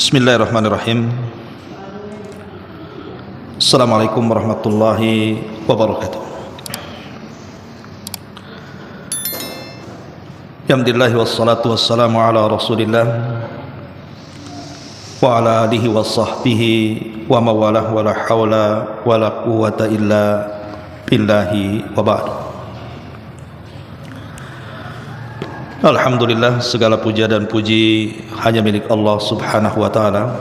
Bismillahirrahmanirrahim. Assalamualaikum warahmatullahi wabarakatuh. Alhamdulillah wassalatu wassalamu ala Rasulillah wa ala alihi wa sahbihi wa mawalah wa la hawla wa la quwwata illa billahi wa ba'd. Alhamdulillah, segala puja dan puji hanya milik Allah subhanahu wa ta'ala.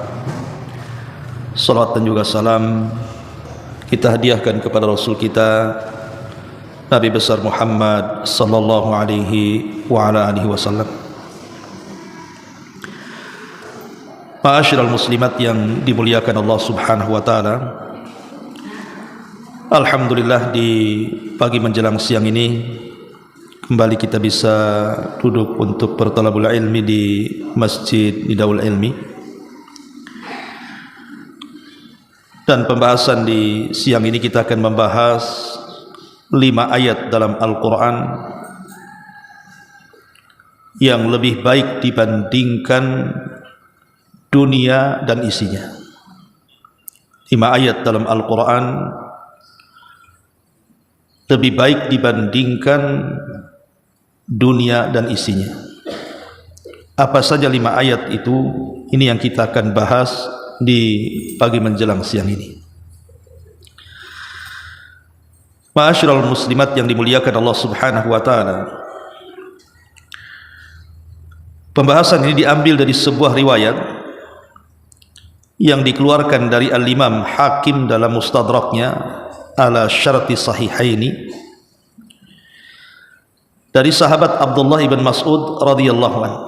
Salat dan juga salam kita hadiahkan kepada Rasul kita Nabi besar Muhammad sallallahu alaihi wa ala alihi wasallam. Ma'asyiral muslimat yang dimuliakan Allah subhanahu wa ta'ala, alhamdulillah di pagi menjelang siang ini kembali kita bisa duduk untuk bertalabul ilmi di Masjid Nidaul Ilmi. Dan pembahasan di siang ini kita akan membahas 5 ayat dalam Al-Quran yang lebih baik dibandingkan dunia dan isinya. 5 ayat dalam Al-Quran lebih baik dibandingkan dunia dan isinya. Apa saja 5 ayat itu? Ini yang kita akan bahas di pagi menjelang siang ini. Ma'asyiral muslimat yang dimuliakan Allah subhanahu wa ta'ala, pembahasan ini diambil dari sebuah riwayat yang dikeluarkan dari Al-Imam Hakim dalam Mustadraknya ala syarti sahihaini dari sahabat Abdullah ibn Mas'ud radhiyallahu anhu,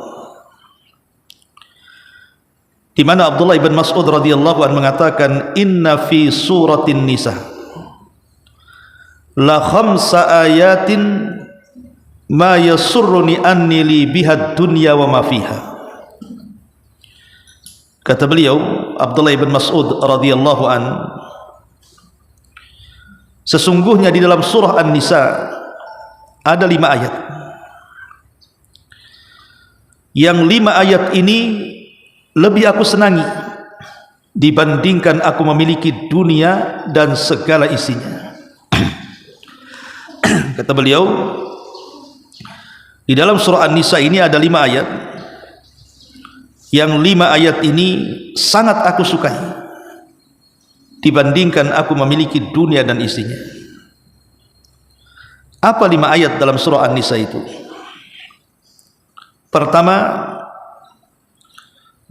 di mana Abdullah ibn Mas'ud radhiyallahu anhu mengatakan, inna fi suratin nisa la khamsa ayatin ma yasurruni anni li bihad dunya wa ma fiha. Kata beliau Abdullah ibn Mas'ud radhiyallahu anhu, sesungguhnya di dalam surah An-Nisa ada 5 ayat. Yang 5 ayat ini lebih aku senangi dibandingkan aku memiliki dunia dan segala isinya. Kata beliau, di dalam surah An-Nisa ini ada 5 ayat. Yang 5 ayat ini sangat aku sukai dibandingkan aku memiliki dunia dan isinya. Apa 5 ayat dalam surah An-Nisa itu? Pertama,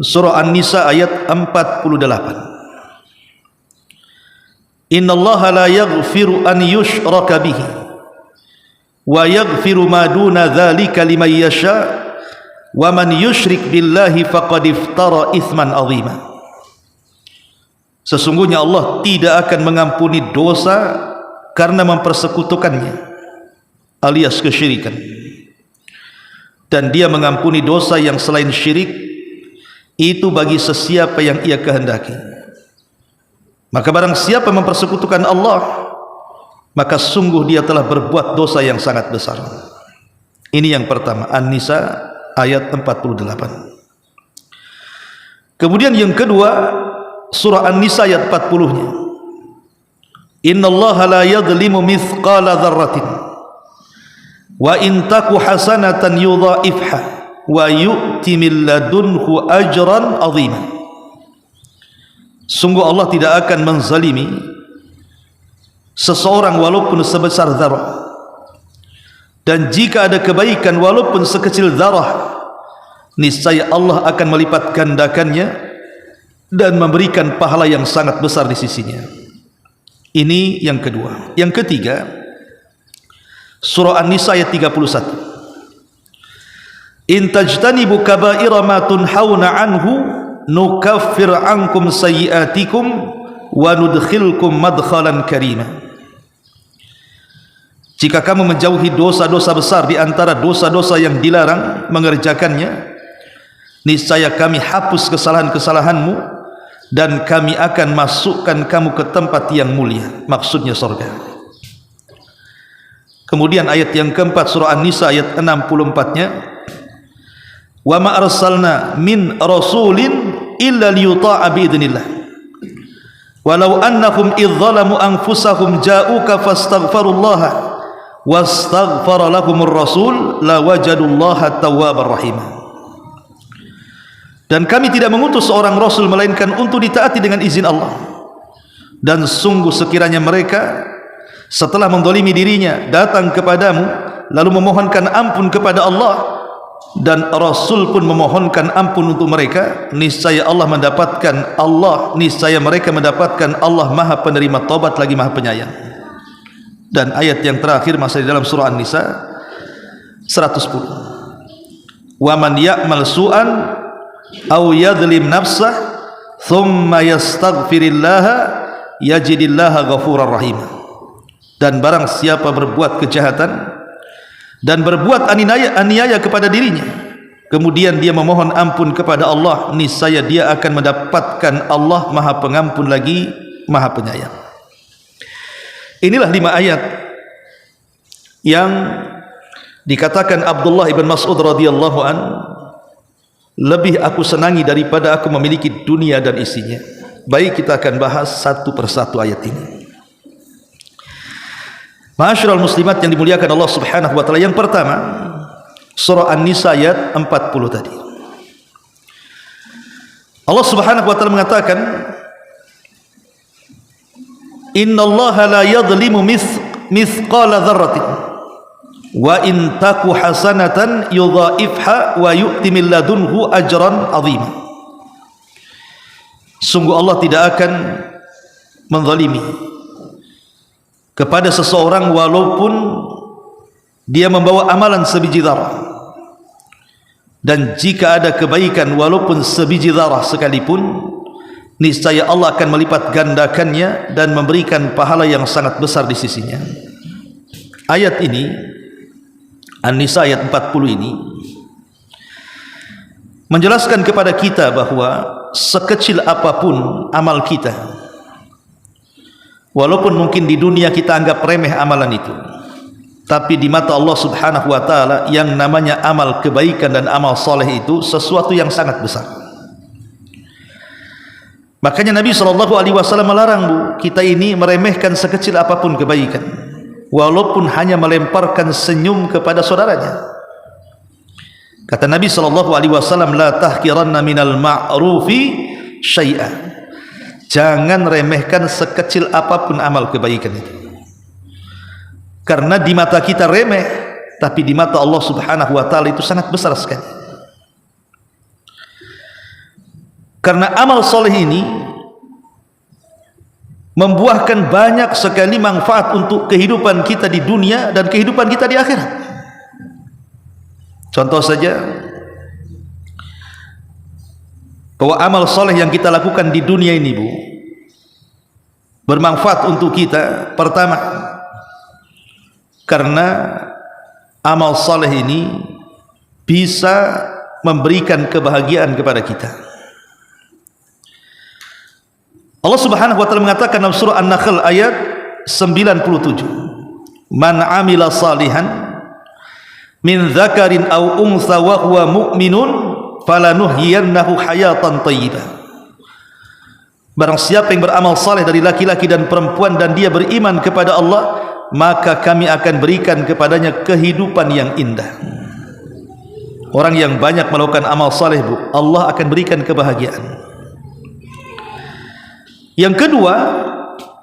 surah An-Nisa ayat 48. Innallaha la yaghfiru an yushraka bihi wa yaghfiru ma duna dzalika liman yasha wa man yusyrik billahi faqad iftara itsman 'azima. Sesungguhnya Allah tidak akan mengampuni dosa karena mempersekutukannya alias kesyirikan, dan Dia mengampuni dosa yang selain syirik itu bagi sesiapa yang Ia kehendaki. Maka barang siapa mempersekutukan Allah, maka sungguh dia telah berbuat dosa yang sangat besar. Ini yang pertama, An-Nisa ayat 48. Kemudian yang kedua, surah An-Nisa ayat 40-nya, innallaha la yadhlimu mithqala dzarratin wa in taku hasanatan yudha'ifha wa yu'ti min ladunhu ajran 'azima. Sungguh Allah tidak akan menzalimi seseorang walaupun sebesar zarah, dan jika ada kebaikan walaupun sekecil zarah, niscaya Allah akan melipat gandakannya dan memberikan pahala yang sangat besar di sisinya. Ini yang kedua. Yang ketiga, surah An-Nisa ayat 31. In tajtanibu kaba'ira ma tunhauna anhu nukaffir ankum sayyi'atikum wa nudkhilkum madkhalan karima. Jika kamu menjauhi dosa-dosa besar di antara dosa-dosa yang dilarang mengerjakannya, niscaya kami hapus kesalahan-kesalahanmu dan kami akan masukkan kamu ke tempat yang mulia, maksudnya surga. Kemudian ayat yang keempat, surah An-Nisa ayat 64-nya, wa ma arsalna min rasulin illa liyuta'a biidznillah. Walau annahum idh zalamu anfusahum ja'uka fastaghfirullaha wastaghfara lahumur rasul lawajadullaha tawwabar rahim. Dan kami tidak mengutus seorang rasul melainkan untuk ditaati dengan izin Allah. Dan sungguh sekiranya mereka setelah mendolimi dirinya datang kepadamu lalu memohonkan ampun kepada Allah dan Rasul pun memohonkan ampun untuk mereka, niscaya mereka mendapatkan Allah Maha Penerima taubat lagi Maha Penyayang. Dan ayat yang terakhir masih di dalam surah An-Nisa 110. Wa man ya'mal su'an aw yadhlim nafsah thumma yastaghfirillaha yajidillaha ghafurar rahim. Dan barang siapa berbuat kejahatan dan berbuat aniaya kepada dirinya, kemudian dia memohon ampun kepada Allah, niscaya dia akan mendapatkan Allah Maha Pengampun lagi Maha Penyayang. Inilah 5 ayat yang dikatakan Abdullah ibn Mas'ud radhiyallahu an, lebih aku senangi daripada aku memiliki dunia dan isinya. Baik, kita akan bahas satu persatu ayat ini. Ma'asyiral muslimat yang dimuliakan Allah Subhanahu wa taala, yang pertama surah An-Nisa ayat 40 tadi. Allah Subhanahu wa taala mengatakan, innallaha la yadhlimu mithqala dzarratin wa in taku hasanatan yudhaifha wa yu'ti min ladunhu ajran 'azima. Sungguh Allah tidak akan menzalimi kepada seseorang walaupun dia membawa amalan sebiji zarah, dan jika ada kebaikan walaupun sebiji zarah sekalipun, niscaya Allah akan melipat gandakannya dan memberikan pahala yang sangat besar di sisinya. Ayat ini, An-Nisa ayat 40 ini menjelaskan kepada kita bahwa sekecil apapun amal kita, walaupun mungkin di dunia kita anggap remeh amalan itu, tapi di mata Allah Subhanahu wa taala yang namanya amal kebaikan dan amal soleh itu sesuatu yang sangat besar. Makanya Nabi SAW melarang kita ini meremehkan sekecil apapun kebaikan, walaupun hanya melemparkan senyum kepada saudaranya. Kata Nabi SAW, la tahkiranna minal ma'rufi syai'an. Jangan remehkan sekecil apapun amal kebaikan itu, karena di mata kita remeh, tapi di mata Allah Subhanahu wa taala itu sangat besar sekali. Karena amal soleh ini membuahkan banyak sekali manfaat untuk kehidupan kita di dunia dan kehidupan kita di akhirat. Contoh saja, bahwa amal soleh yang kita lakukan di dunia ini, Bu, bermanfaat untuk kita. Pertama, karena amal soleh ini bisa memberikan kebahagiaan kepada kita. Allah Subhanahu wa taala mengatakan dalam surah An-Nahl ayat 97, man amila salihan min dzakarin aw untha wa huwa mu'minun falanuhyiyannahu hayatan thayyibah. Barang siapa yang beramal saleh dari laki-laki dan perempuan dan dia beriman kepada Allah, maka kami akan berikan kepadanya kehidupan yang indah. Orang yang banyak melakukan amal saleh, Bu, Allah akan berikan kebahagiaan. Yang kedua,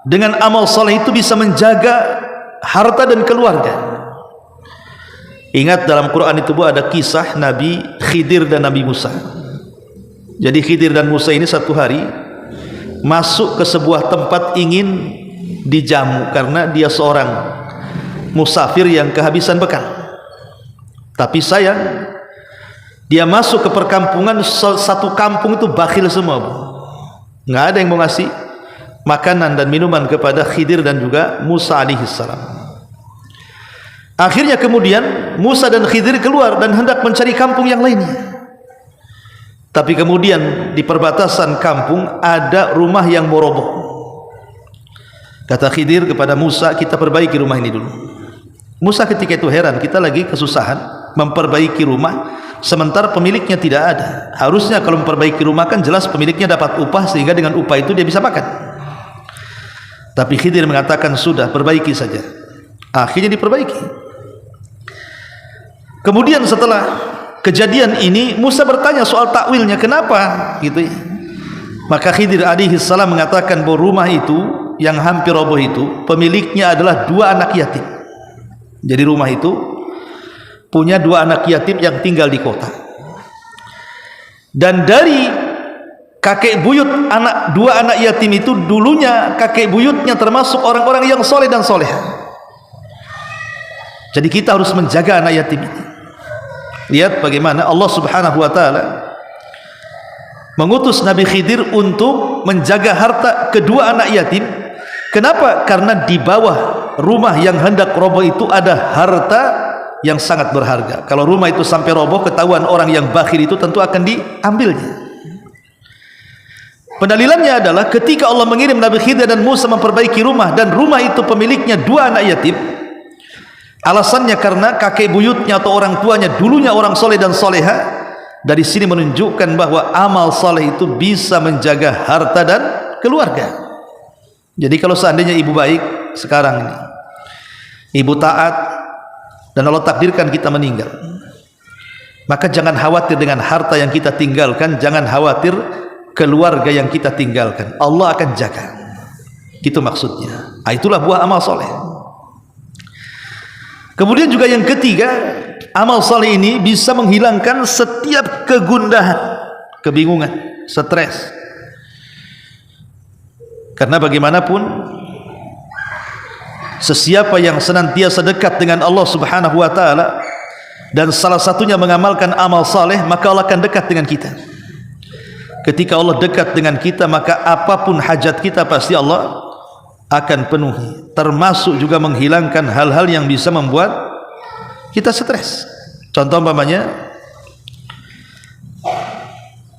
dengan amal saleh itu bisa menjaga harta dan keluarga. Ingat dalam Quran itu, Bu, ada kisah Nabi Khidir dan Nabi Musa. Jadi Khidir dan Musa ini satu hari masuk ke sebuah tempat ingin dijamu karena dia seorang musafir yang kehabisan bekal. Tapi sayang, dia masuk ke perkampungan, satu kampung itu bakhil semua, Bu. Nggak ada yang mau ngasih makanan dan minuman kepada Khidir dan juga Musa alaihissalam. Akhirnya kemudian Musa dan Khidir keluar dan hendak mencari kampung yang lainnya. Tapi kemudian di perbatasan kampung ada rumah yang mau roboh. Kata Khidir kepada Musa, kita perbaiki rumah ini dulu. Musa ketika itu heran, kita lagi kesusahan memperbaiki rumah, sementara pemiliknya tidak ada. Harusnya kalau memperbaiki rumah kan jelas pemiliknya dapat upah, sehingga dengan upah itu dia bisa makan. Tapi Khidir mengatakan sudah, perbaiki saja. Akhirnya diperbaiki. Kemudian setelah kejadian ini Musa bertanya soal takwilnya, kenapa gitu ya. Maka Khidir alaihi salam mengatakan bahwa rumah itu yang hampir roboh itu pemiliknya adalah 2 anak yatim. Jadi rumah itu punya 2 anak yatim yang tinggal di kota. Dan dari kakek buyut 2 anak yatim itu, dulunya kakek buyutnya termasuk orang-orang yang soleh dan soleh. Jadi kita harus menjaga anak yatim ini. Lihat bagaimana Allah subhanahu wa ta'ala mengutus Nabi Khidir untuk menjaga harta kedua anak yatim. Kenapa? Karena di bawah rumah yang hendak roboh itu ada harta yang sangat berharga. Kalau rumah itu sampai roboh, ketahuan orang yang bakhil itu tentu akan diambilnya. Pendalilannya adalah ketika Allah mengirim Nabi Khidir dan Musa memperbaiki rumah, dan rumah itu pemiliknya 2 anak yatim. Alasannya karena kakek buyutnya atau orang tuanya dulunya orang soleh dan soleha. Dari sini menunjukkan bahwa amal soleh itu bisa menjaga harta dan keluarga. Jadi kalau seandainya ibu baik sekarang ini, ibu taat, dan Allah takdirkan kita meninggal, maka jangan khawatir dengan harta yang kita tinggalkan, jangan khawatir keluarga yang kita tinggalkan, Allah akan jaga. Itu maksudnya. Itulah buah amal soleh. Kemudian juga yang ketiga, amal saleh ini bisa menghilangkan setiap kegundahan, kebingungan, stres. Karena bagaimanapun sesiapa yang senantiasa dekat dengan Allah subhanahu wa ta'ala dan salah satunya mengamalkan amal saleh, maka Allah akan dekat dengan kita. Ketika Allah dekat dengan kita, maka apapun hajat kita pasti Allah akan penuhi, termasuk juga menghilangkan hal-hal yang bisa membuat kita stres. Contoh umpamanya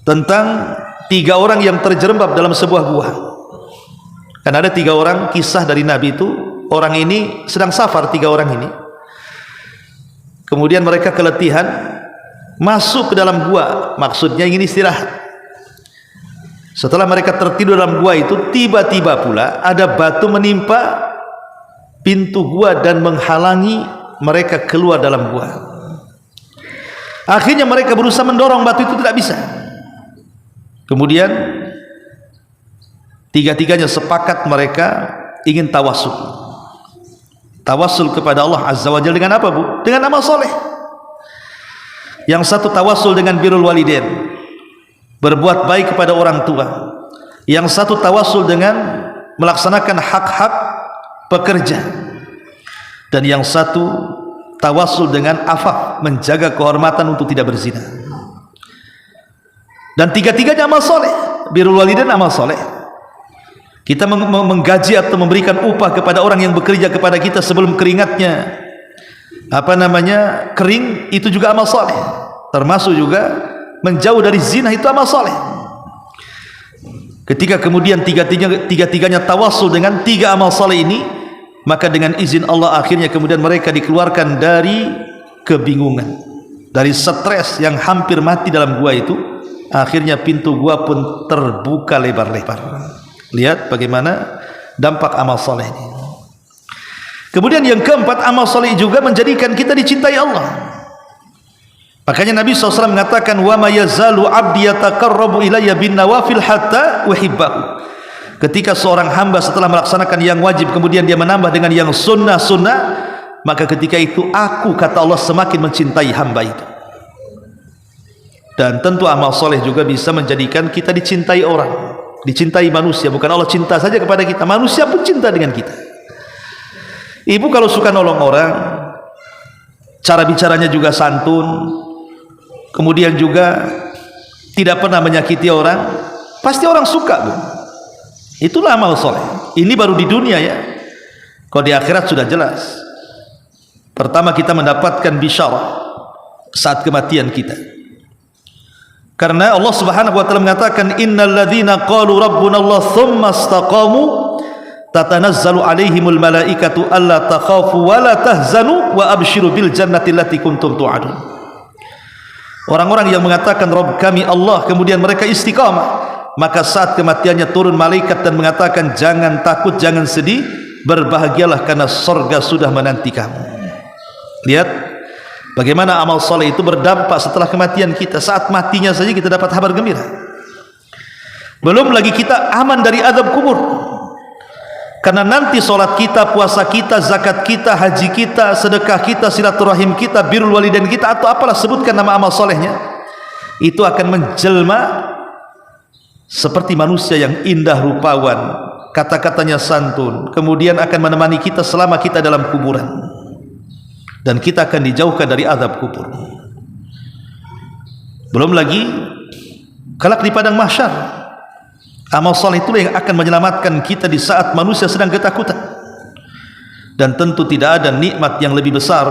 tentang 3 orang yang terjerembab dalam sebuah gua. Kan ada 3 orang kisah dari Nabi itu. Orang ini sedang safar, 3 orang ini. Kemudian mereka keletihan, masuk ke dalam gua, maksudnya ingin istirahat. Setelah mereka tertidur dalam gua itu, tiba-tiba pula ada batu menimpa pintu gua dan menghalangi mereka keluar dalam gua. Akhirnya mereka berusaha mendorong batu itu, tidak bisa. Kemudian 3-tiganya sepakat mereka ingin tawasul. Tawasul kepada Allah Azza wa Jalla dengan apa, Bu? Dengan amal soleh. Yang satu tawasul dengan birrul walidain, berbuat baik kepada orang tua. Yang satu tawasul dengan melaksanakan hak-hak pekerja. Dan yang satu tawasul dengan afaf, menjaga kehormatan untuk tidak berzina. Dan 3-tiganya amal soleh. Birrul walidain amal soleh. Kita menggaji atau memberikan upah kepada orang yang bekerja kepada kita sebelum keringatnya kering, itu juga amal soleh. Termasuk juga menjauh dari zina, itu amal soleh. Ketika kemudian 3-tiganya tawasul dengan 3 amal soleh ini, maka dengan izin Allah akhirnya kemudian mereka dikeluarkan dari kebingungan, dari stres yang hampir mati dalam gua itu. Akhirnya pintu gua pun terbuka lebar-lebar. Lihat bagaimana dampak amal soleh ini. Kemudian yang keempat, amal soleh juga menjadikan kita dicintai Allah. Makanya Nabi SAW mengatakan, wa ma yazalu abdi yataqarrabu ilayya bin nawafil hatta uhibbahu. Ketika seorang hamba setelah melaksanakan yang wajib kemudian dia menambah dengan yang sunnah-sunnah, maka ketika itu aku, kata Allah, semakin mencintai hamba itu. Dan tentu amal soleh juga bisa menjadikan kita dicintai orang, dicintai manusia. Bukan Allah cinta saja kepada kita, manusia pun cinta dengan kita. Ibu kalau suka nolong orang, cara bicaranya juga santun, kemudian juga tidak pernah menyakiti orang, pasti orang suka, Bu. Itulah amal soleh. Ini baru di dunia ya. Kalau di akhirat sudah jelas. Pertama kita mendapatkan bisyarah saat kematian kita. Karena Allah Subhanahu wa taala mengatakan, innal ladzina qalu rabbuna Allah tsumma istaqamu tatanazzalu alaihimul malaikatu alla takhafu wa la tahzanu wa abshiru bil jannati allati kuntum tu'adun. Orang-orang yang mengatakan Rabb kami Allah, kemudian mereka istiqamah, maka saat kematiannya turun malaikat dan mengatakan jangan takut, jangan sedih, berbahagialah karena surga sudah menanti kamu. Lihat bagaimana amal soleh itu berdampak setelah kematian kita. Saat matinya saja kita dapat kabar gembira. Belum lagi kita aman dari azab kubur, karena nanti solat kita, puasa kita, zakat kita, haji kita, sedekah kita, silaturahim kita, birrul walidain kita, atau apalah sebutkan nama amal solehnya, itu akan menjelma seperti manusia yang indah rupawan, kata-katanya santun, kemudian akan menemani kita selama kita dalam kuburan, dan kita akan dijauhkan dari azab kubur. Belum lagi kelak di padang mahsyar, amal soleh itulah yang akan menyelamatkan kita di saat manusia sedang ketakutan. Dan tentu tidak ada nikmat yang lebih besar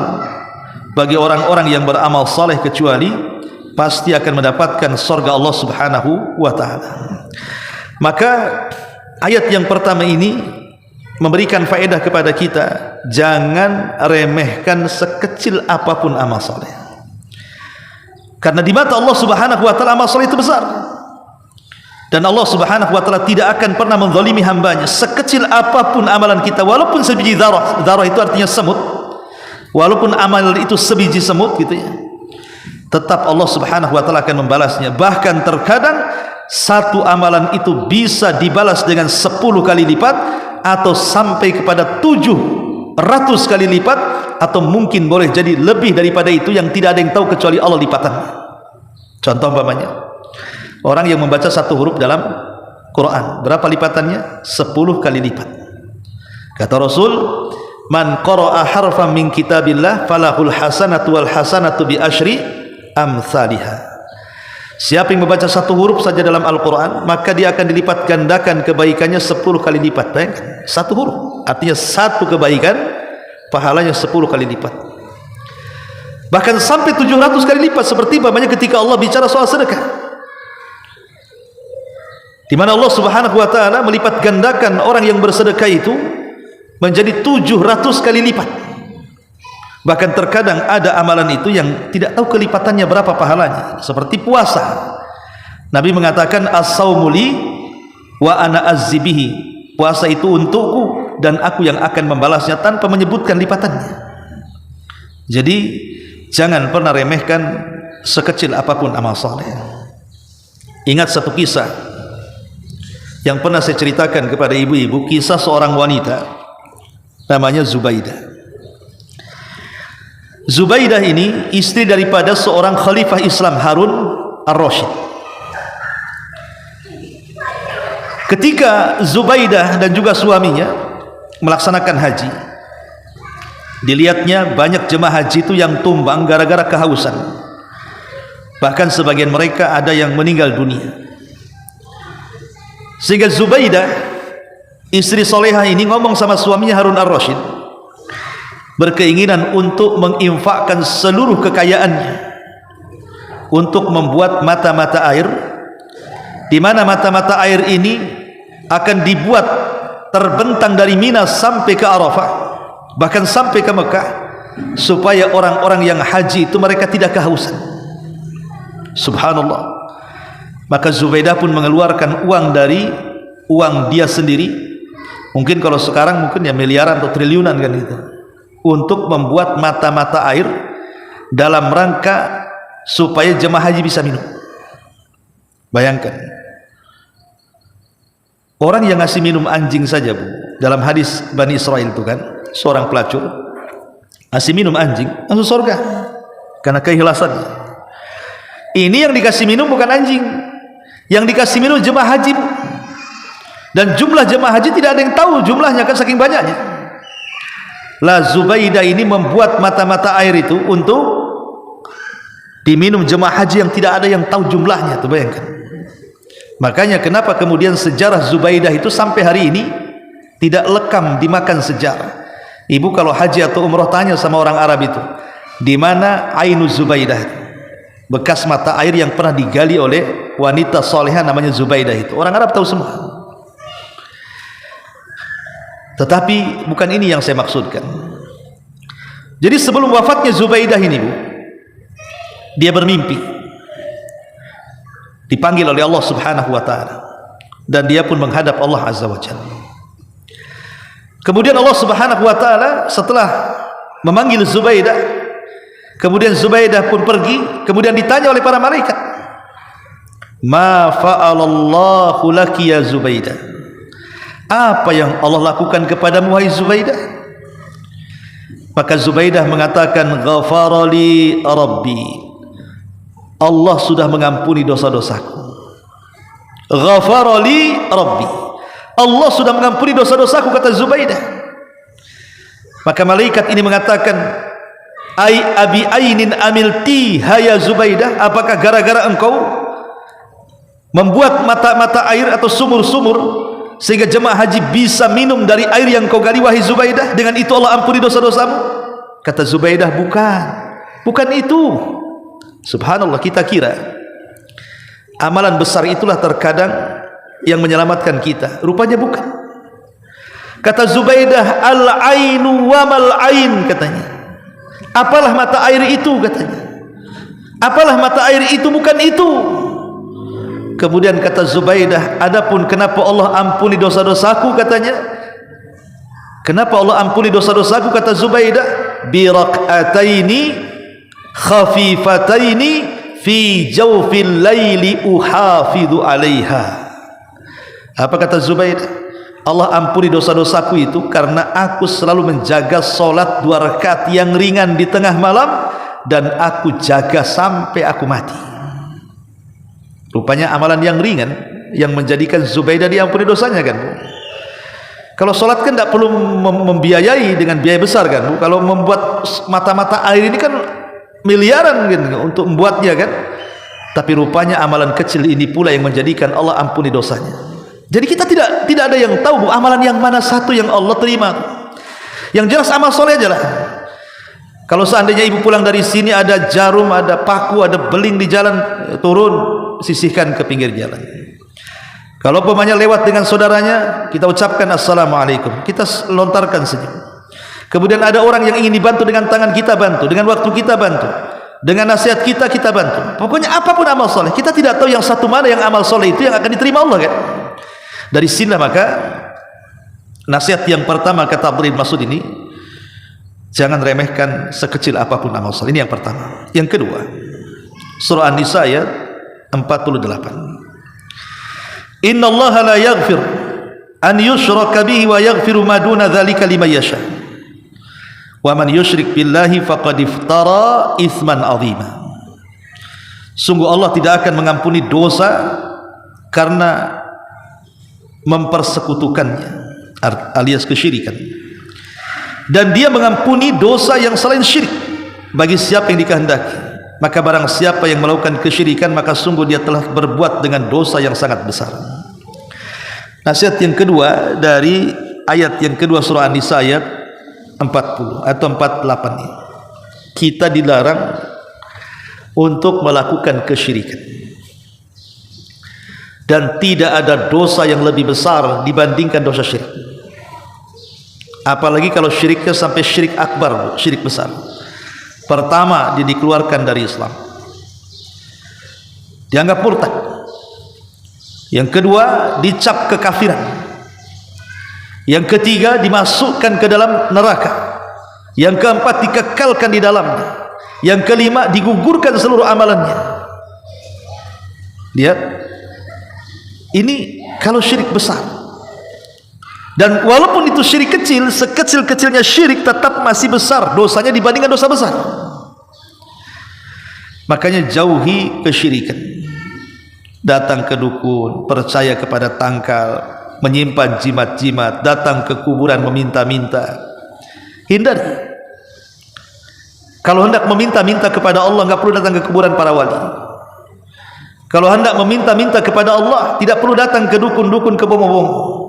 bagi orang-orang yang beramal soleh kecuali pasti akan mendapatkan surga Allah Subhanahu wa ta'ala. Maka ayat yang pertama ini memberikan faedah kepada kita, jangan remehkan sekecil apapun amal soleh, karena di mata Allah Subhanahu wa ta'ala amal soleh itu besar. Dan Allah Subhanahu wa ta'ala tidak akan pernah menzalimi hambanya. Sekecil apapun amalan kita, walaupun sebiji zarah, zarah itu artinya semut, walaupun amal itu sebiji semut gitu ya, tetap Allah Subhanahu wa ta'ala akan membalasnya. Bahkan terkadang satu amalan itu bisa dibalas dengan 10 kali lipat, atau sampai kepada 700 kali lipat, atau mungkin boleh jadi lebih daripada itu yang tidak ada yang tahu kecuali Allah lipatannya. Contoh umpamanya, orang yang membaca satu huruf dalam Quran, berapa lipatannya? 10 kali lipat. Kata Rasul, man qara'a harfan min kitabillah falahul hasanatu wal hasanatu bi asyri amsalihha. Siapa yang membaca satu huruf saja dalam Al-Quran, maka dia akan dilipat gandakan kebaikannya 10 kali lipat. Bayangkan, satu huruf artinya satu kebaikan, pahalanya 10 kali lipat. Bahkan sampai 700 kali lipat, seperti umpamanya ketika Allah bicara soal sedekah, di mana Allah Subhanahu wa ta'ala melipat gandakan orang yang bersedekah itu menjadi 700 kali lipat. Bahkan terkadang ada amalan itu yang tidak tahu kelipatannya berapa pahalanya, seperti puasa. Nabi mengatakan as-saumu li wa ana azzibihi, puasa itu untukku dan aku yang akan membalasnya, tanpa menyebutkan lipatannya. Jadi jangan pernah remehkan sekecil apapun amal saleh. Ingat satu kisah yang pernah saya ceritakan kepada ibu-ibu, kisah seorang wanita namanya Zubaidah. Zubaidah ini istri daripada seorang khalifah Islam, Harun ar-Rasyid. Ketika Zubaidah dan juga suaminya melaksanakan haji, dilihatnya banyak jemaah haji itu yang tumbang gara-gara kehausan. Bahkan sebagian mereka ada yang meninggal dunia. Sehingga Zubaidah, istri solehah ini, ngomong sama suaminya Harun ar-Rasyid, berkeinginan untuk menginfakkan seluruh kekayaannya untuk membuat mata-mata air, di mana mata-mata air ini akan dibuat terbentang dari Mina sampai ke Arafah, bahkan sampai ke Mekah, supaya orang-orang yang haji itu mereka tidak kehausan. Subhanallah. Maka Zubaidah pun mengeluarkan uang dari uang dia sendiri, mungkin kalau sekarang mungkin ya miliaran atau triliunan kan gitu, untuk membuat mata-mata air dalam rangka supaya jemaah haji bisa minum. Bayangkan, orang yang ngasih minum anjing saja, Bu, dalam hadis Bani Israel itu kan, seorang pelacur ngasih minum anjing langsung surga karena keikhlasannya. Ini yang dikasih minum bukan anjing, yang dikasih minum jemaah haji, dan jumlah jemaah haji tidak ada yang tahu jumlahnya kan saking banyaknya. Lah Zubaidah ini membuat mata-mata air itu untuk diminum jemaah haji yang tidak ada yang tahu jumlahnya, tuh bayangkan. Makanya kenapa kemudian sejarah Zubaidah itu sampai hari ini tidak lekam dimakan sejarah. Ibu kalau haji atau umroh tanya sama orang Arab itu, di mana Ainu Zubaidah, bekas mata air yang pernah digali oleh wanita solehah namanya Zubaidah itu. Orang Arab tahu semua. Tetapi bukan ini yang saya maksudkan. Jadi sebelum wafatnya Zubaidah ini, Bu, dia bermimpi dipanggil oleh Allah Subhanahu wa taala, dan dia pun menghadap Allah Azza wa Jalla. Kemudian Allah Subhanahu wa taala setelah memanggil Zubaidah, kemudian Zubaidah pun pergi, kemudian ditanya oleh para malaikat, ma fa'alallahu laki ya Zubaidah, apa yang Allah lakukan kepadamu wahai Zubaidah? Maka Zubaidah mengatakan, ghafarali Rabbi, Allah sudah mengampuni dosa-dosaku. Ghafarali Rabbi, Allah sudah mengampuni dosa-dosaku, kata Zubaidah. Maka malaikat ini mengatakan, ai abi ainin amilti haya Zubaidah, apakah gara-gara engkau membuat mata-mata air atau sumur-sumur sehingga jemaah haji bisa minum dari air yang kau gali wahai Zubaidah, dengan itu Allah ampuni dosa-dosamu? Kata Zubaidah, bukan itu. Subhanallah, kita kira amalan besar itulah terkadang yang menyelamatkan kita, rupanya bukan. Kata Zubaidah, al-ainu wa mal-ain, katanya. Apalah mata air itu, katanya. Apalah mata air itu, bukan itu. Kemudian kata Zubaidah, adapun kenapa Allah ampuni dosa-dosaku, katanya. Kenapa Allah ampuni dosa-dosaku, kata Zubaidah, bi raq'ataini khafifataini fi jawfil laili uhafidhu alaiha. Apa kata Zubaidah? Allah ampuni dosa-dosaku itu karena aku selalu menjaga solat 2 rakaat yang ringan di tengah malam, dan aku jaga sampai aku mati. Rupanya amalan yang ringan yang menjadikan Zubaidah diampuni dosanya, kan? Kalau solat kan tidak perlu membiayai dengan biaya besar, kan? Kalau membuat mata-mata air ini kan miliaran, kan, untuk membuatnya, kan? Tapi rupanya amalan kecil ini pula yang menjadikan Allah ampuni dosanya. Jadi kita tidak ada yang tahu amalan yang mana satu yang Allah terima. Yang jelas amal soleh aja lah. Kalau seandainya ibu pulang dari sini ada jarum, ada paku, ada beling di jalan, turun, sisihkan ke pinggir jalan. Kalau pemanya lewat dengan saudaranya, kita ucapkan assalamualaikum, kita lontarkan senyum. Kemudian ada orang yang ingin dibantu, dengan tangan kita bantu, dengan waktu kita bantu, dengan nasihat kita bantu. Pokoknya apapun amal soleh, kita tidak tahu yang satu mana yang amal soleh itu yang akan diterima Allah, kan? Dari sinilah maka nasihat yang pertama kata Abdullah bin Mas'ud ini, jangan remehkan sekecil apapun amal soleh. Ini yang pertama. Yang kedua, surah An-Nisa ayat 48. Inna Allah la yaghfir an yushraka bihi wa yaghfiru ma duna dzalika liman yasha. Wa man yusyrik billahi faqad iftara itsman 'azima. Sungguh Allah tidak akan mengampuni dosa karena mempersekutukannya, alias kesyirikan, dan dia mengampuni dosa yang selain syirik bagi siapa yang dikehendaki. Maka barang siapa yang melakukan kesyirikan, maka sungguh dia telah berbuat dengan dosa yang sangat besar. Nasihat yang kedua dari ayat yang kedua surah An-Nisa ayat 40 atau 48 ini, kita dilarang untuk melakukan kesyirikan, dan tidak ada dosa yang lebih besar dibandingkan dosa syirik. Apalagi kalau syiriknya sampai syirik akbar, syirik besar. Pertama, dia dikeluarkan dari Islam, dianggap murtad. Yang kedua, dicap kekafiran. Yang ketiga, dimasukkan ke dalam neraka. Yang keempat, dikekalkan di dalamnya. Yang kelima, digugurkan seluruh amalannya. Lihat, ini kalau syirik besar. Dan walaupun itu syirik kecil, sekecil-kecilnya syirik tetap masih besar dosanya dibandingkan dosa besar. Makanya jauhi kesyirikan. Datang ke dukun, percaya kepada tangkal, menyimpan jimat-jimat, datang ke kuburan meminta-minta. Hindari. Kalau hendak meminta-minta kepada Allah, enggak perlu datang ke kuburan para wali. Kalau hendak meminta-minta kepada Allah, tidak perlu datang ke dukun-dukun, ke bomo-bomo.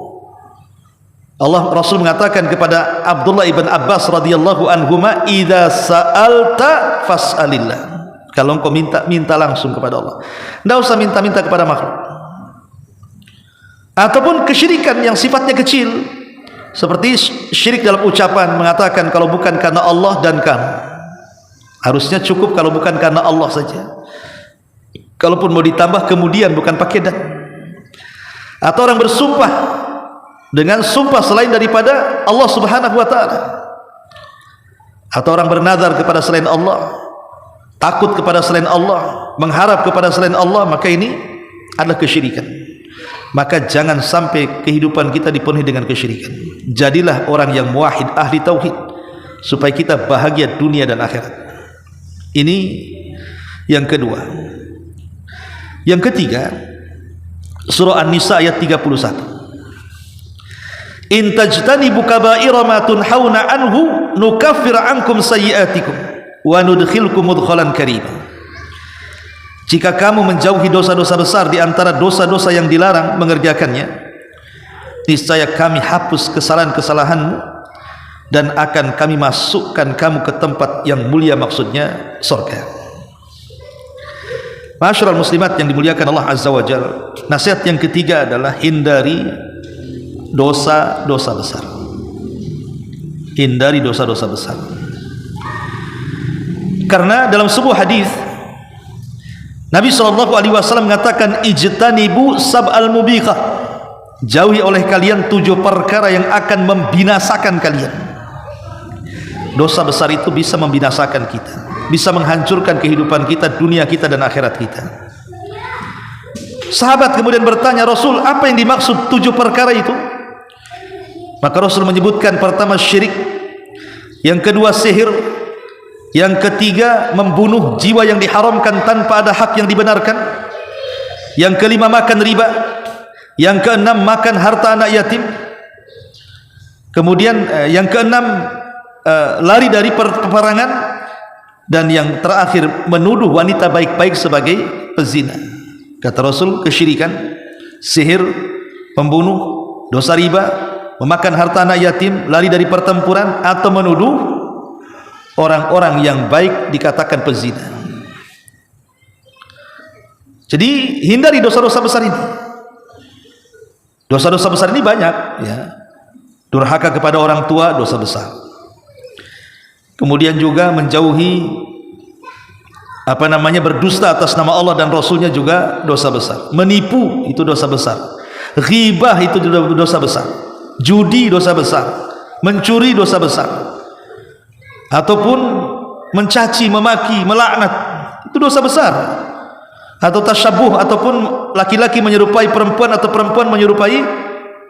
Allah Rasul mengatakan kepada Abdullah ibn Abbas radhiyallahu anhuma, idza sa'alta fas'alillah. Kalau engkau minta, minta langsung kepada Allah. Tidak usah minta-minta kepada makhluk. Ataupun kesyirikan yang sifatnya kecil, seperti syirik dalam ucapan, mengatakan kalau bukan karena Allah dan kamu. Harusnya cukup kalau bukan karena Allah saja. Kalaupun mau ditambah kemudian, bukan pakai dan. Atau orang bersumpah dengan sumpah selain daripada Allah Subhanahu wa ta'ala. Atau orang bernazar kepada selain Allah, takut kepada selain Allah, mengharap kepada selain Allah, maka ini adalah kesyirikan. Maka jangan sampai kehidupan kita dipenuhi dengan kesyirikan. Jadilah orang yang muwahhid, ahli tauhid, supaya kita bahagia dunia dan akhirat. Ini yang kedua. Yang ketiga, surah An-Nisa ayat 31. In tajtanibu kaba'ira ma tunhauna anhu nukaffir ankum sayyi'atikum wa nudkhilkum mudkhalan karima. Jika kamu menjauhi dosa-dosa besar di antara dosa-dosa yang dilarang mengerjakannya, niscaya kami hapus kesalahan-kesalahanmu dan akan kami masukkan kamu ke tempat yang mulia, maksudnya surga. Ma'asyiral muslimat yang dimuliakan Allah Azza wa Jalla, nasihat yang ketiga adalah hindari dosa-dosa besar. Hindari dosa-dosa besar. Karena dalam sebuah hadis Nabi SAW mengatakan, ijtanibu sab'al mubiqah, jauhi oleh kalian 7 perkara yang akan membinasakan kalian. Dosa besar itu bisa membinasakan kita, bisa menghancurkan kehidupan kita, dunia kita dan akhirat kita. Sahabat kemudian bertanya, Rasul, apa yang dimaksud 7 perkara itu? Maka Rasul menyebutkan, pertama syirik, yang kedua sihir, yang ketiga membunuh jiwa yang diharamkan tanpa ada hak yang dibenarkan, yang kelima makan riba, yang keenam makan harta anak yatim, kemudian yang keenam lari dari peperangan, dan yang terakhir menuduh wanita baik-baik sebagai pezina. Kata Rasul, kesyirikan, sihir, pembunuh, dosa riba, memakan harta anak yatim, lari dari pertempuran, atau menuduh orang-orang yang baik dikatakan pezina. Jadi hindari dosa-dosa besar ini. Dosa-dosa besar ini banyak, ya. Durhaka kepada orang tua, dosa besar. Kemudian juga menjauhi berdusta atas nama Allah dan Rasulnya juga dosa besar. Menipu itu dosa besar. Ghibah itu dosa besar. Judi dosa besar. Mencuri dosa besar. Ataupun mencaci, memaki, melaknat, itu dosa besar. Atau tasyabuh, ataupun laki-laki menyerupai perempuan atau perempuan menyerupai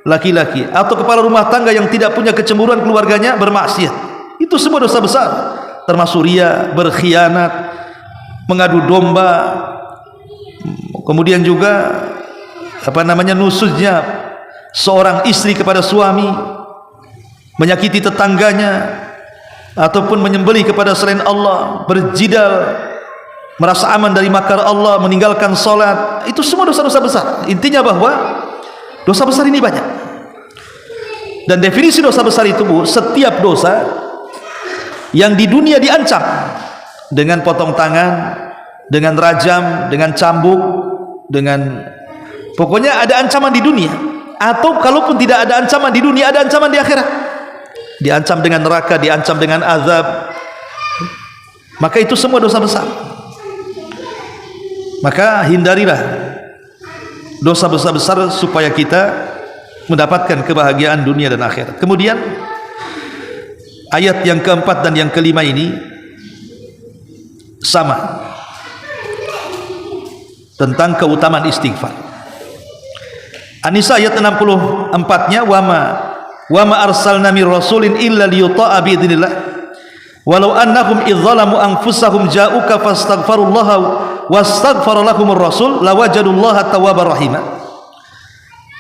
laki-laki, atau kepala rumah tangga yang tidak punya kecemburuan keluarganya bermaksiat. Itu semua dosa besar, termasuk riya, berkhianat, mengadu domba, kemudian juga nusuznya seorang istri kepada suami, menyakiti tetangganya, ataupun menyembelih kepada selain Allah, berjidal, merasa aman dari makar Allah, meninggalkan salat. Itu semua dosa-dosa besar. Intinya bahwa dosa besar ini banyak. Dan definisi dosa besar itu, Bu, setiap dosa yang di dunia diancam dengan potong tangan, dengan rajam, dengan cambuk, dengan pokoknya ada ancaman di dunia. Atau kalaupun tidak ada ancaman di dunia, ada ancaman di akhirat. Diancam dengan neraka, diancam dengan azab. Maka itu semua dosa besar. Maka hindarilah dosa besar-besar supaya kita mendapatkan kebahagiaan dunia dan akhirat. Kemudian ayat yang keempat dan yang kelima ini sama tentang keutamaan istighfar. An-Nisa ayat 64-nya, wa ma arsalna mir rasulin illa liyuta'a bi idznillah walau annahum idzalamu anfusahum ja'uka fastaghfirullaha wastaghfara lahumur rasul lawajadullaha tawwabar rahima.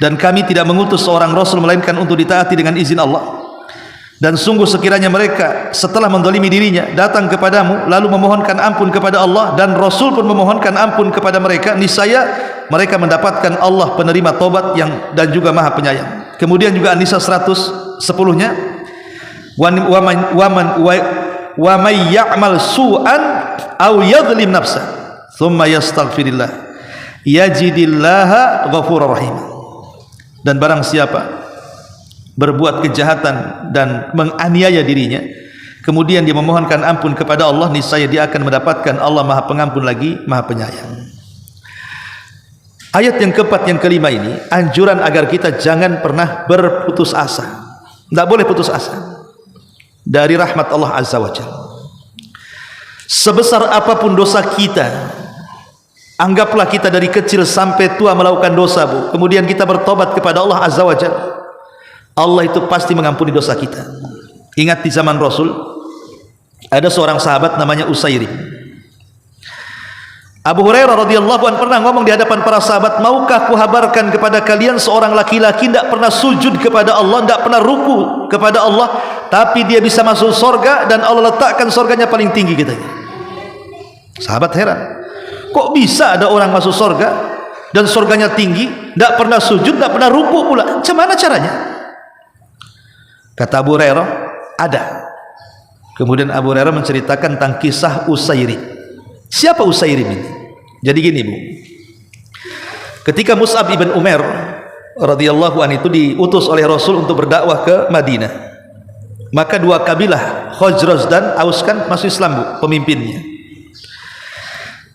Dan kami tidak mengutus seorang rasul melainkan untuk ditaati dengan izin Allah. Dan sungguh sekiranya mereka setelah mendolimi dirinya datang kepadamu lalu memohonkan ampun kepada Allah dan Rasul pun memohonkan ampun kepada mereka, niscaya mereka mendapatkan Allah penerima tobat yang dan juga Maha Penyayang. Kemudian juga An-Nisa 110-nya, wa may ya'mal su'an aw yadhlim nafsa thumma yastaghfirillah yajidillaha ghafurur rahim. Dan barang siapa berbuat kejahatan dan menganiaya dirinya, kemudian dia memohonkan ampun kepada Allah, niscaya dia akan mendapatkan Allah Maha Pengampun lagi Maha Penyayang. Ayat yang keempat, yang kelima ini anjuran agar kita jangan pernah berputus asa. Tidak boleh putus asa dari rahmat Allah Azza wa Jalla. Sebesar apapun dosa kita, anggaplah kita dari kecil sampai tua melakukan dosa, Bu, kemudian kita bertobat kepada Allah Azza wa Jalla, Allah itu pasti mengampuni dosa kita. Ingat di zaman Rasul ada seorang sahabat namanya Usairim. Abu Hurairah radhiyallahu anhu pernah ngomong di hadapan para sahabat, maukah kuhabarkan kepada kalian seorang laki-laki tidak pernah sujud kepada Allah, tidak pernah ruku kepada Allah, tapi dia bisa masuk surga dan Allah letakkan surganya paling tinggi, katanya. Sahabat heran, kok bisa ada orang masuk surga dan surganya tinggi, tidak pernah sujud, tidak pernah ruku pula, macam mana caranya? Kata Abu Hurairah, ada. Kemudian Abu Hurairah menceritakan tentang kisah Usairim. Siapa Usairim ini? Jadi gini, Bu, ketika Mus'ab ibn Umair radhiyallahu anhu itu diutus oleh Rasul untuk berdakwah ke Madinah, maka dua kabilah Khazraj dan Aus kan masuk Islam, Bu, pemimpinnya.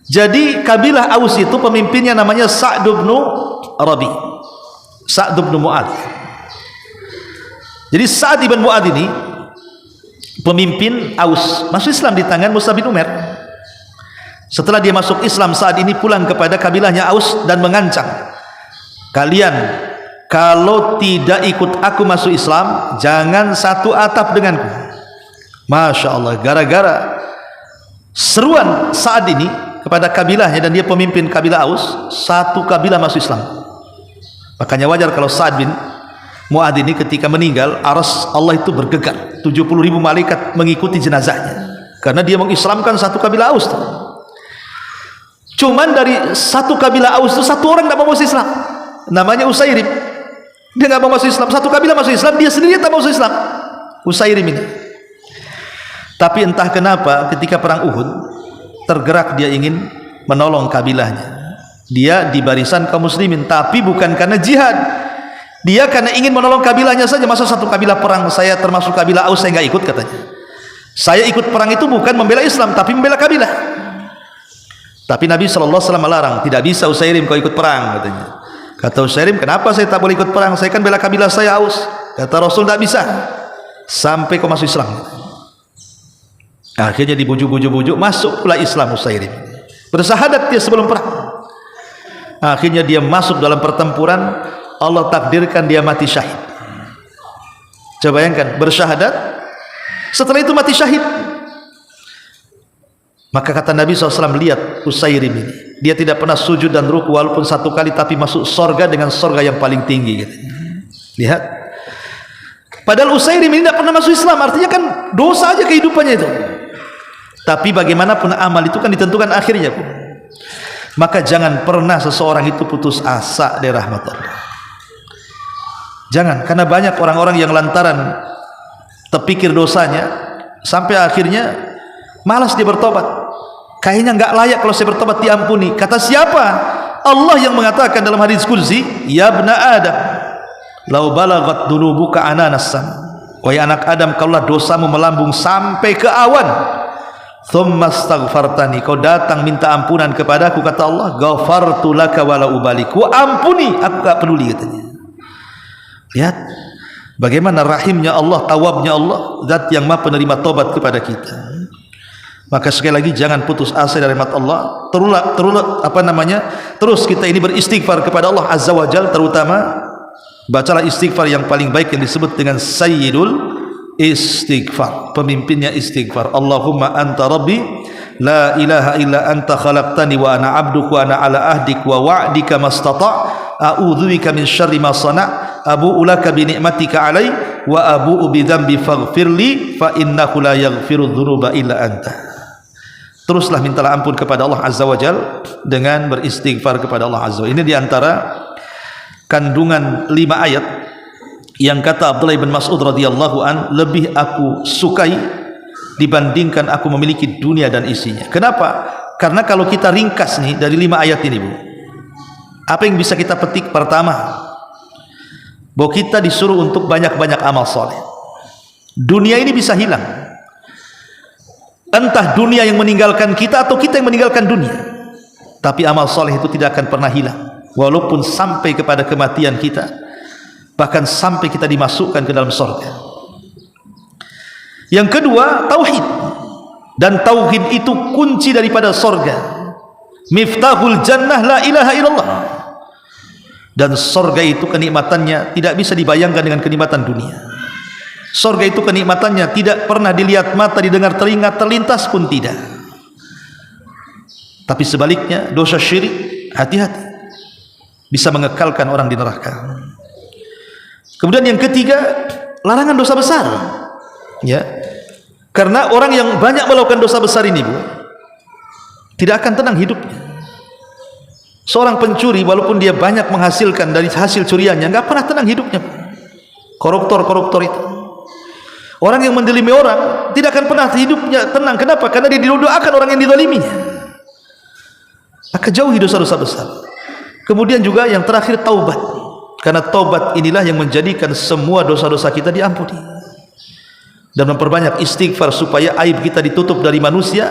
Jadi kabilah Aus itu pemimpinnya namanya Sa'd bin Rabi, Sa'd bin Mu'adz. Jadi Sa'd bin Mu'adz ini pemimpin Aus, masuk Islam di tangan Mus'ab bin Umair. Setelah dia masuk Islam, saat ini pulang kepada kabilahnya Aus dan mengancam, kalian kalau tidak ikut aku masuk Islam, jangan satu atap denganku. Masya Allah, gara-gara seruan saat ini kepada kabilahnya, dan dia pemimpin kabilah Aus, satu kabilah masuk Islam. Makanya wajar kalau Sa'd bin Mu'adz ini ketika meninggal, aras Allah itu bergegar, 70.000 malaikat mengikuti jenazahnya, karena dia mengislamkan satu kabilah Aus. Cuman dari satu kabilah Aus itu satu orang tidak mau masuk Islam, namanya Usairim. Dia tidak mau masuk Islam. Satu kabilah masuk Islam, dia sendiri tak mau masuk Islam, Usairim ini. Tapi entah kenapa ketika perang Uhud tergerak dia ingin menolong kabilahnya. Dia di barisan kaum muslimin, tapi bukan karena jihad. Dia karena ingin menolong kabilahnya saja. Masa satu kabilah perang, saya termasuk kabilah Aus, saya nggak ikut, katanya. Saya ikut perang itu bukan membela Islam, tapi membela kabilah. Tapi Nabi SAW melarang, tidak bisa Usairim kau ikut perang, katanya. Kata Usairim, kenapa saya tak boleh ikut perang? Saya kan bela kabilah saya Aus. Kata Rasul, tidak bisa sampai kau masuk Islam. Akhirnya dibujuk-bujuk, masuk pula Islam Usairim. Bersyahadat dia sebelum perang. Akhirnya dia masuk dalam pertempuran, Allah takdirkan dia mati syahid. Coba bayangkan, bersyahadat, setelah itu mati syahid. Maka kata Nabi SAW, lihat Usairim ini, dia tidak pernah sujud dan ruku walaupun satu kali, tapi masuk sorga dengan sorga yang paling tinggi, katanya. Lihat, padahal Usairim ini tidak pernah masuk Islam, artinya kan dosa aja kehidupannya itu. Tapi bagaimanapun amal itu kan ditentukan akhirnya, Bu. Maka jangan pernah seseorang itu putus asa dari rahmat Allah. Jangan, karena banyak orang-orang yang lantaran terpikir dosanya sampai akhirnya malas dia bertobat. Kayaknya nggak layak kalau saya bertobat diampuni. Kata siapa? Allah yang mengatakan dalam hadis qudsi, ya ibna Adam, lau balagat dunubuka ananas sam. Wahai anak Adam, kalaulah dosamu melambung sampai ke awan, thumma astaghfartani, kau datang minta ampunan kepadaku, kata Allah, ghafartu laka wala ubali, ku ampuni, aku tak peduli, katanya. Lihat bagaimana rahimnya Allah, tawabnya Allah, zat yang maha penerima tobat kepada kita. Maka sekali lagi jangan putus asa dari rahmat Allah. Terus kita ini beristighfar kepada Allah Azza wa Jalla, terutama bacalah istighfar yang paling baik yang disebut dengan Sayyidul Istighfar, pemimpinnya istighfar. Allahumma anta rabbi la ilaha illa anta khalaqtani wa ana abduka wa ana ala ahdik wa wa'dika mastata' a'udzubika min syarri ma sana' abu'u laka bi ni'matika alai wa abu'u bi dzambi faghfirli fa innahu la yaghfiru dzunuba illa anta. Teruslah mintalah ampun kepada Allah Azza wa Jalla dengan beristighfar kepada Allah Azza wa Jalla. Ini diantara kandungan 5 ayat yang kata Abdullah bin Mas'ud radhiyallahu an, lebih aku sukai dibandingkan aku memiliki dunia dan isinya. Kenapa? Karena kalau kita ringkas nih dari 5 ayat ini, Bu, apa yang bisa kita petik? Pertama, bahwa kita disuruh untuk banyak-banyak amal soleh. Dunia ini bisa hilang, entah dunia yang meninggalkan kita atau kita yang meninggalkan dunia, tapi amal soleh itu tidak akan pernah hilang. walaupun sampai kepada kematian kita, bahkan sampai kita dimasukkan ke dalam surga. Yang kedua, tauhid. Dan tauhid itu kunci daripada surga. Miftahul jannah la ilaha illallah. Dan surga itu kenikmatannya tidak bisa dibayangkan dengan kenikmatan dunia. Surga itu kenikmatannya tidak pernah dilihat mata, didengar telinga, terlintas pun tidak. Tapi sebaliknya, dosa syirik, hati-hati, bisa mengekalkan orang di neraka. Kemudian yang ketiga, larangan dosa besar. Ya, karena orang yang banyak melakukan dosa besar ini, Bu, tidak akan tenang hidupnya. Seorang pencuri walaupun dia banyak menghasilkan dari hasil curiannya, nggak pernah tenang hidupnya. Koruptor itu, orang yang mendolimi orang tidak akan pernah hidupnya tenang. Kenapa? Karena dia didoakan orang yang didoliminya. Maka jauhi dosa-dosa besar. Kemudian juga yang terakhir, taubat. Karena taubat inilah yang menjadikan semua dosa-dosa kita diampuni dan memperbanyak istighfar supaya aib kita ditutup dari manusia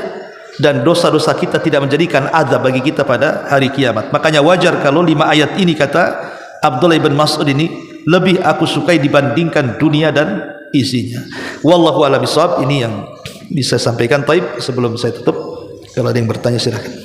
dan dosa-dosa kita tidak menjadikan azab bagi kita pada hari kiamat. Makanya wajar kalau 5 ayat ini, kata Abdullah bin Mas'ud, ini lebih aku sukai dibandingkan dunia dan isinya. Wallahu a'lam bishawab. Ini yang bisa sampaikan. Taib, sebelum saya tutup, kalau ada yang bertanya silakan.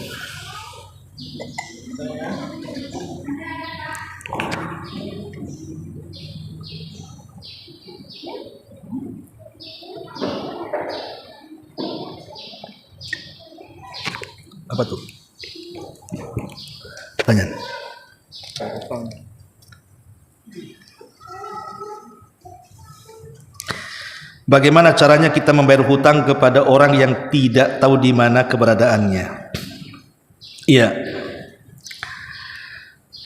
Apa tuh? Tanya. Bagaimana caranya kita membayar hutang kepada orang yang tidak tahu di mana keberadaannya? Iya.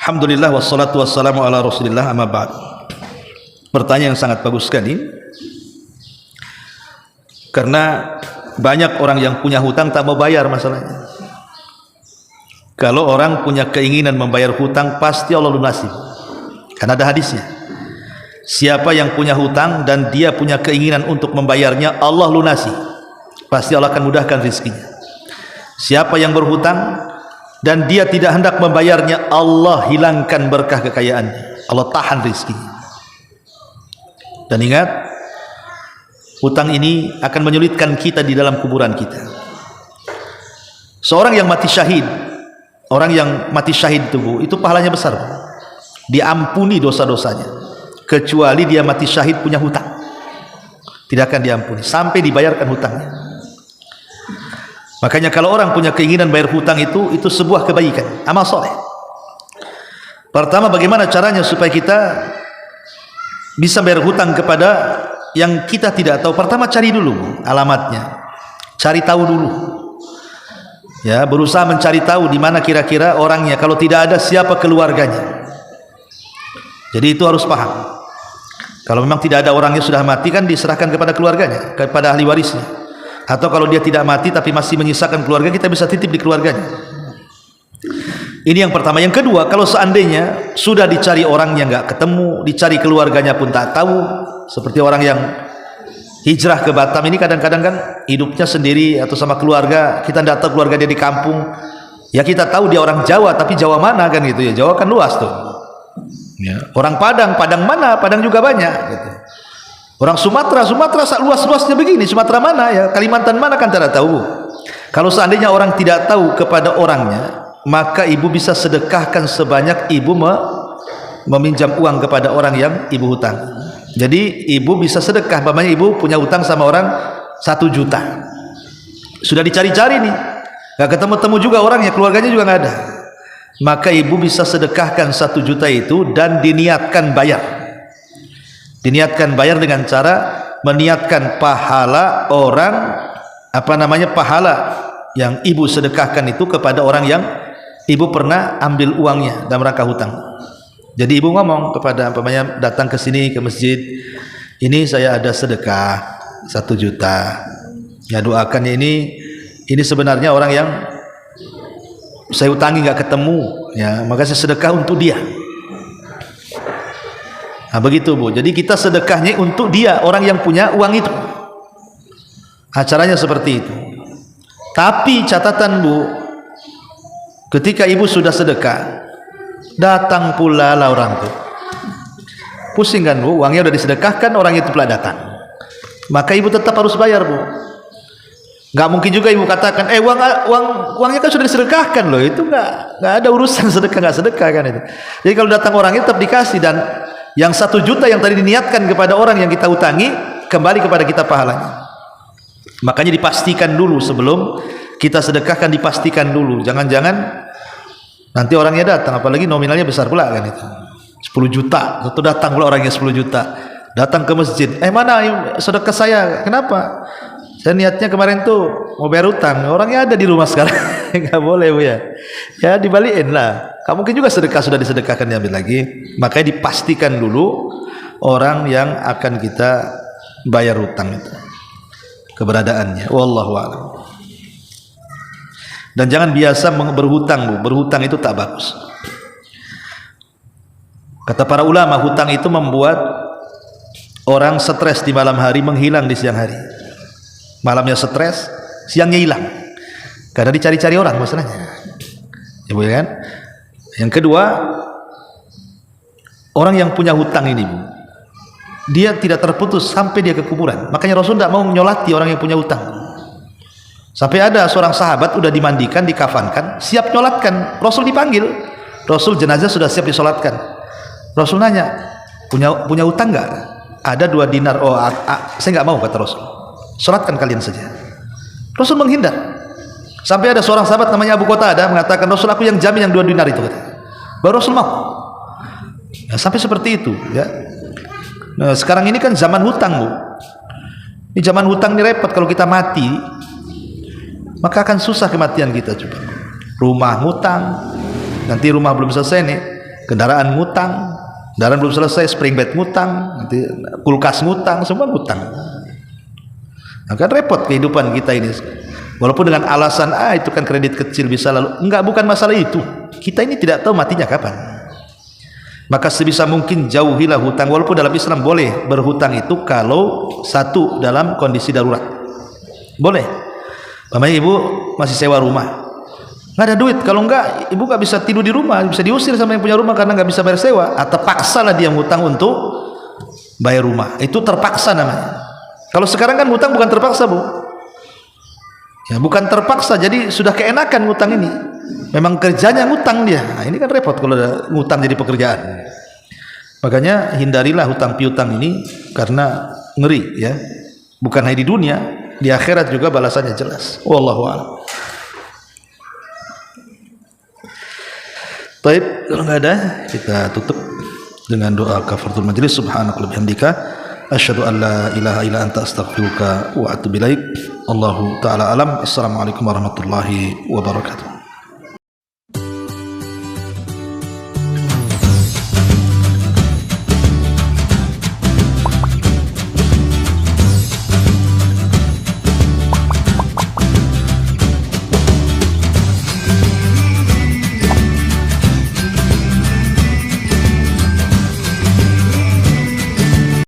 Alhamdulillah wassalatu wassalamu ala Rasulillah, amma ba'd. Pertanyaan yang sangat bagus sekali. Karena banyak orang yang punya hutang tak mau bayar masalahnya. Kalau orang punya keinginan membayar hutang, pasti Allah lunasi. Karena ada hadisnya. Siapa yang punya hutang dan dia punya keinginan untuk membayarnya, Allah lunasi. Pasti Allah akan mudahkan rizkinya. Siapa yang berhutang dan dia tidak hendak membayarnya, Allah hilangkan berkah kekayaannya. Allah tahan rizkinya. Dan ingat, hutang ini akan menyulitkan kita di dalam kuburan kita. Seorang yang mati syahid, orang yang mati syahid itu pahalanya besar, diampuni dosa-dosanya, kecuali dia mati syahid punya hutang, tidak akan diampuni sampai dibayarkan hutangnya. Makanya kalau orang punya keinginan bayar hutang, itu sebuah kebaikan, amal soleh. Pertama, bagaimana caranya supaya kita bisa bayar hutang kepada yang kita tidak tahu? Pertama, cari dulu alamatnya, cari tahu dulu. Ya, berusaha mencari tahu di mana kira-kira orangnya. Kalau tidak ada, siapa keluarganya. Jadi itu harus paham. Kalau memang tidak ada orangnya, sudah mati, kan diserahkan kepada keluarganya, kepada ahli warisnya. Atau kalau dia tidak mati tapi masih menyisakan keluarga, kita bisa titip di keluarganya. Ini yang pertama. Yang kedua, kalau seandainya sudah dicari orangnya nggak ketemu, dicari keluarganya pun tak tahu, seperti orang yang hijrah ke Batam ini, kadang-kadang kan hidupnya sendiri atau sama keluarga, kita tidak tahu keluarga dia di kampung. Ya kita tahu dia orang Jawa, tapi Jawa mana kan gitu ya, Jawa kan luas tuh ya. Orang Padang mana, Padang juga banyak gitu. Orang Sumatera luas-luasnya begini, Sumatera mana ya, Kalimantan mana kan tidak tahu. Kalau seandainya orang tidak tahu kepada orangnya, maka ibu bisa sedekahkan sebanyak ibu meminjam uang kepada orang yang ibu hutang. Jadi ibu bisa sedekah, umpamanya ibu punya hutang sama orang 1 juta, sudah dicari-cari nih, nggak ketemu-temu juga orangnya, keluarganya juga nggak ada, maka ibu bisa sedekahkan 1 juta itu dan diniatkan bayar. Diniatkan bayar dengan cara meniatkan pahala orang, pahala yang ibu sedekahkan itu kepada orang yang ibu pernah ambil uangnya dalam rangka hutang. Jadi ibu ngomong kepada, datang ke sini ke masjid, ini saya ada sedekah 1 juta. Ya doakannya, ini sebenarnya orang yang saya utangi nggak ketemu, ya maka saya sedekah untuk dia. Nah begitu Bu. Jadi kita sedekahnya untuk dia, orang yang punya uang itu. Acaranya seperti itu. Tapi catatan Bu, ketika ibu sudah sedekah, Datang pula lah orang tuh. Pusing kan Bu, uangnya udah disedekahkan, orang itu pula datang. Maka ibu tetap harus bayar Bu. Nggak mungkin juga ibu katakan, uangnya kan sudah disedekahkan loh, itu nggak ada urusan sedekah nggak sedekah kan itu. Jadi kalau datang orang itu tetap dikasih, dan yang 1 juta yang tadi diniatkan kepada orang yang kita utangi kembali kepada kita pahalanya. Makanya dipastikan dulu sebelum kita sedekahkan, dipastikan dulu. Jangan-jangan nanti orangnya datang, apalagi nominalnya besar pula kan itu. 10 juta, atau datang pula orangnya 10 juta. Datang ke masjid, mana sedekah saya? Kenapa? Saya niatnya kemarin tuh mau bayar utang, orangnya ada di rumah sekarang. Nggak boleh Bu ya. Ya dibalikin lah. Kamu mungkin juga sedekah sudah disedekahkan diambil lagi. Makanya dipastikan dulu orang yang akan kita bayar utang itu, keberadaannya. Wallahu a'lam. Dan jangan biasa berhutang Bu. Berhutang itu tak bagus. Kata para ulama, hutang itu membuat orang stres di malam hari, menghilang di siang hari. Malamnya stres, siangnya hilang karena dicari-cari orang masalahnya. Ya Bu ya kan? Yang kedua, orang yang punya hutang ini Bu, dia tidak terputus sampai dia ke kuburan. Makanya Rasul tidak mau menyolati orang yang punya hutang. Sampai ada seorang sahabat udah dimandikan, dikafankan, siap nyolatkan. Rasul dipanggil, Rasul jenazah sudah siap disolatkan. Rasul nanya, punya hutang nggak? Ada 2 dinar. Oh, saya nggak mau, kata Rasul. Solatkan kalian saja. Rasul menghindar. Sampai ada seorang sahabat namanya Abu Qatadah mengatakan, Rasul, aku yang jamin yang 2 dinar itu, kata. Baru Rasul mau. Nah, sampai seperti itu ya. Nah, sekarang ini kan zaman hutang Bu. Ini zaman hutang ini repot. Kalau kita mati, maka akan susah kematian kita. Coba rumah ngutang, nanti rumah belum selesai nih, kendaraan ngutang, kendaraan belum selesai, spring bed ngutang, nanti kulkas ngutang, semua ngutang. Akan repot kehidupan kita ini. Walaupun dengan alasan itu kan kredit kecil bisa lalu, enggak, bukan masalah itu. Kita ini tidak tahu matinya kapan. Maka sebisa mungkin jauhilah hutang. Walaupun dalam Islam boleh berhutang itu kalau satu dalam kondisi darurat. Boleh. Namanya ibu masih sewa rumah, nggak ada duit. Kalau enggak, ibu nggak bisa tidur di rumah, bisa diusir sama yang punya rumah karena nggak bisa bayar sewa. Atau paksalah dia ngutang untuk bayar rumah. Itu terpaksa namanya. Kalau sekarang kan ngutang bukan terpaksa Bu. Ya, bukan terpaksa, jadi sudah keenakan ngutang ini. Memang kerjanya ngutang dia. Nah, ini kan repot kalau ada ngutang jadi pekerjaan. Makanya hindarilah hutang piutang ini karena ngeri ya. Bukan hanya di dunia, di akhirat juga balasannya jelas. Wallahu a'lam. Baik, kalau nggak ada kita tutup dengan doa kafaratul majelis. Subhanakallahumma wa bihamdika asyhadu an la ilaha illa anta astaghfiruka wa atubu ilaik. Allahu taala alam. Assalamualaikum warahmatullahi wabarakatuh.